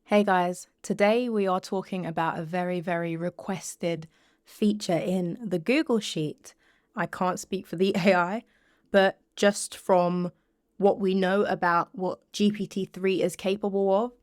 Hey guys, today we are talking about a very requested feature in the Google Sheet. I can't speak for the AI, but just from what we know about what GPT-3 is capable of,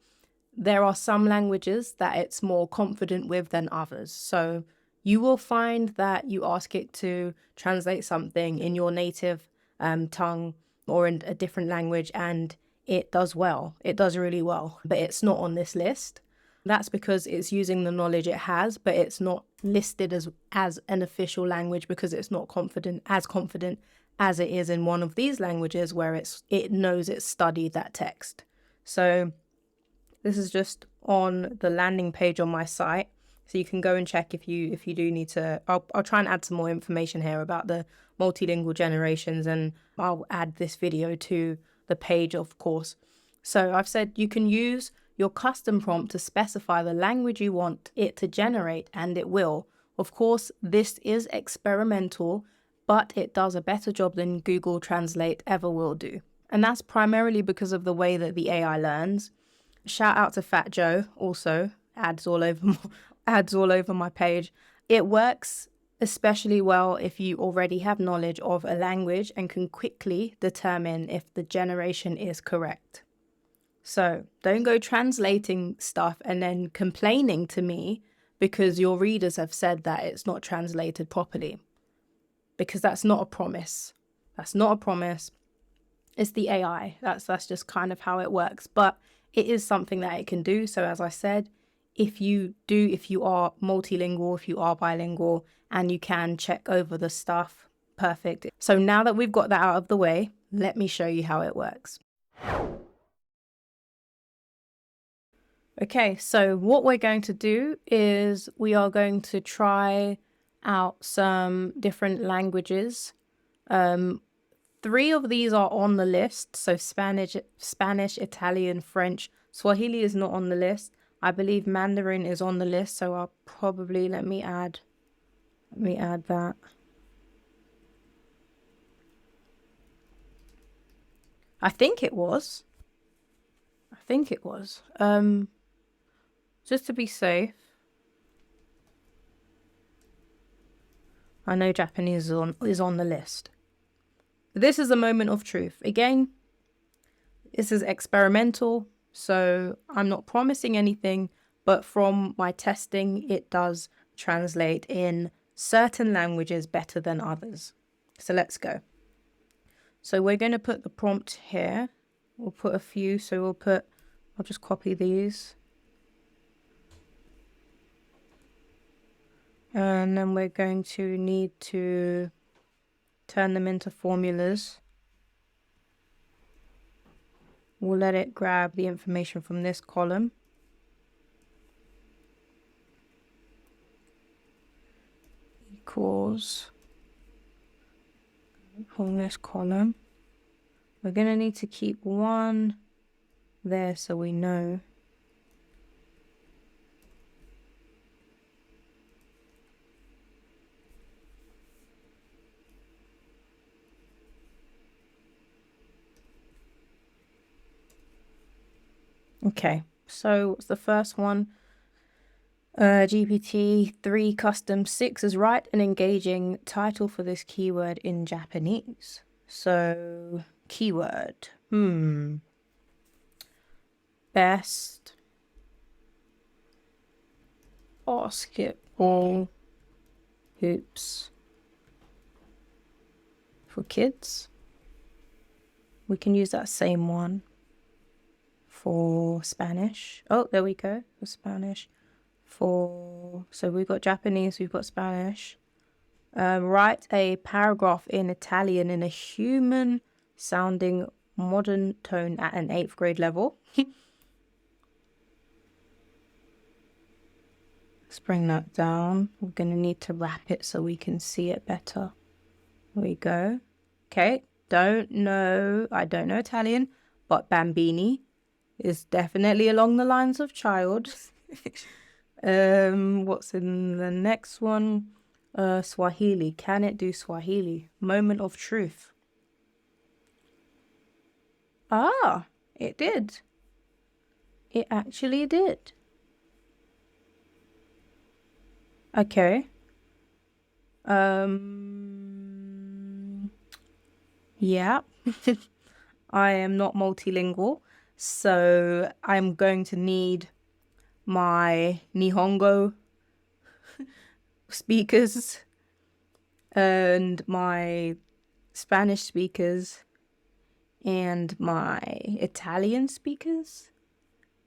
there are some languages that it's more confident with than others. So you will find that you ask it to translate something in your native tongue or in a different language, and it does well. It does really well, but it's not on this list. That's because it's using the knowledge it has, but it's not listed as an official language because it's not confident as it is in one of these languages where it knows it's studied that text. So this is just on the landing page on my site. So you can go and check if you do need to. I'll try and add some more information here about the multilingual generations, and I'll add this video to the page, of course. So I've said you can use your custom prompt to specify the language you want it to generate, and it will. Of course, this is experimental, but it does a better job than Google Translate ever will do. And that's primarily because of the way that the AI learns. Shout out to Fat Joe, also ads all over my page. It works especially well if you already have knowledge of a language and can quickly determine if the generation is correct. So don't go translating stuff and then complaining to me because your readers have said that it's not translated properly, because that's not a promise. That's not a promise. It's the AI. That's just kind of how it works. But it is something that it can do. So as I said, if you are multilingual, if you are bilingual, and you can check over the stuff, perfect. So now that we've got that out of the way, let me show you how it works. Okay, so what we're going to do is we are going to try out some different languages. 3 of these are on the list. So Spanish, Italian, French. Swahili is not on the list. I believe Mandarin is on the list. So I'll probably, let me add that. I think it was. Just to be safe. I know Japanese is on the list. This is a moment of truth. Again, this is experimental, so I'm not promising anything, but from my testing, it does translate in certain languages better than others. So let's go. So we're going to put the prompt here. We'll put a few, so I'll just copy these. And then we're going to need to turn them into formulas. We'll let it grab the information from this column. Equals from this column. We're going to need to keep one there so we know. Okay, so what's the first one? GPT-3 Custom 6 is write an engaging title for this keyword in Japanese. So, keyword. Best basketball hoops for kids. We can use that same one for Spanish. Oh, there we go, for Spanish. So we've got Japanese, we've got Spanish. Write a paragraph in Italian in a human sounding modern tone at an 8th grade level. Let's bring that down. We're going to need to wrap it so we can see it better. There we go. Okay, I don't know Italian, but bambini is definitely along the lines of child. What's in the next one? Swahili. Can it do Swahili? Moment of truth. Ah, it did. It actually did. Okay. Yeah. I am not multilingual, so I'm going to need my Nihongo speakers and my Spanish speakers and my Italian speakers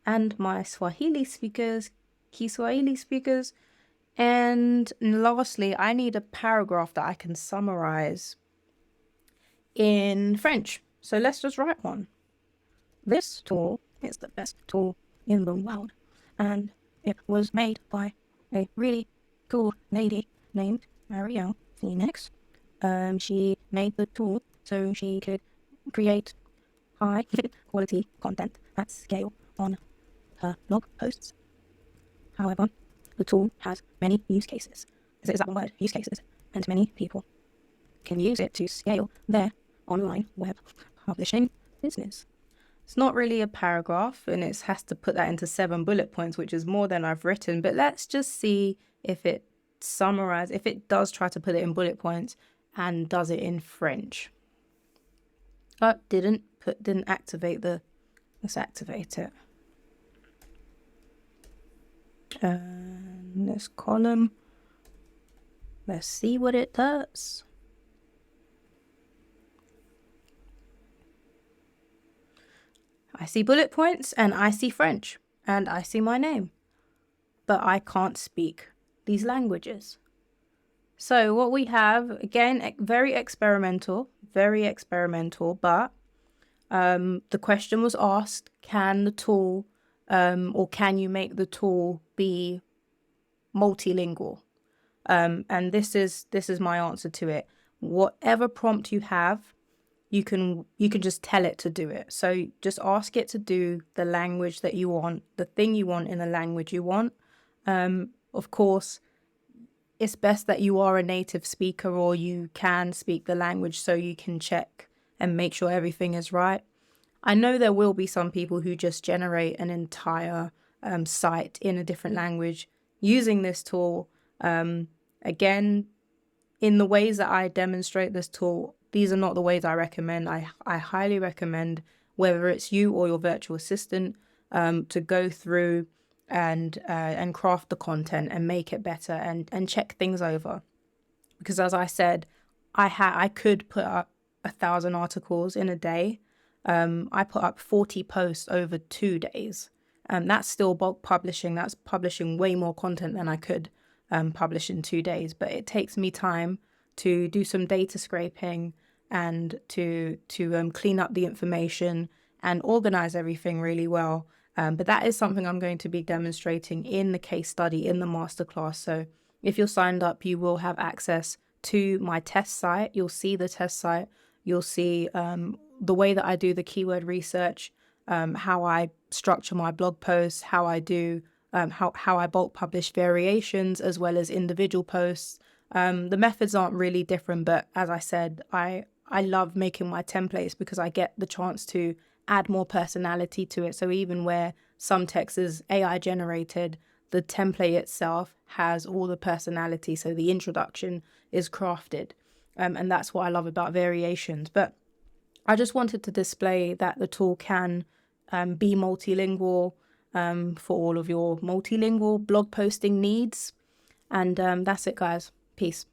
and my Swahili speakers, Kiswahili speakers, and lastly, I need a paragraph that I can summarize in French. So let's just write one. This tool is the best tool in the world, and it was made by a really cool lady named Arielle Phoenix. She made the tool so she could create high quality content at scale on her blog posts. However, the tool has many use cases. Is that one word? Use cases. And many people can use it to scale their online web publishing business. It's not really a paragraph, and it has to put that into 7 bullet points, which is more than I've written. But let's just see if it summarizes, if it does try to put it in bullet points and does it in French. But didn't activate the, let's activate it. And this column, let's see what it does. I see bullet points and I see French and I see my name, but I can't speak these languages. So what we have, again, very experimental, but the question was asked, can the tool or can you make the tool be multilingual? And this is my answer to it. Whatever prompt you have, you can just tell it to do it. So just ask it to do the language that you want, the thing you want in the language you want. Of course, it's best that you are a native speaker or you can speak the language so you can check and make sure everything is right. I know there will be some people who just generate an entire site in a different language using this tool. Again, in the ways that I demonstrate this tool, these are not the ways I recommend. I highly recommend, whether it's you or your virtual assistant, to go through and craft the content and make it better and check things over. Because as I said, I could put up 1,000 articles in a day. I put up 40 posts over 2 days. That's still bulk publishing. That's publishing way more content than I could publish in 2 days. But it takes me time to do some data scraping and to clean up the information and organize everything really well. But that is something I'm going to be demonstrating in the case study, in the masterclass. So if you're signed up, you will have access to my test site. You'll see the test site. You'll see the way that I do the keyword research, how I structure my blog posts, how I do, how I bulk publish variations as well as individual posts. The methods aren't really different, but as I said, I love making my templates because I get the chance to add more personality to it. So even where some text is AI generated, the template itself has all the personality. So the introduction is crafted. And that's what I love about variations. But I just wanted to display that the tool can be multilingual for all of your multilingual blog posting needs. And that's it, guys. Peace.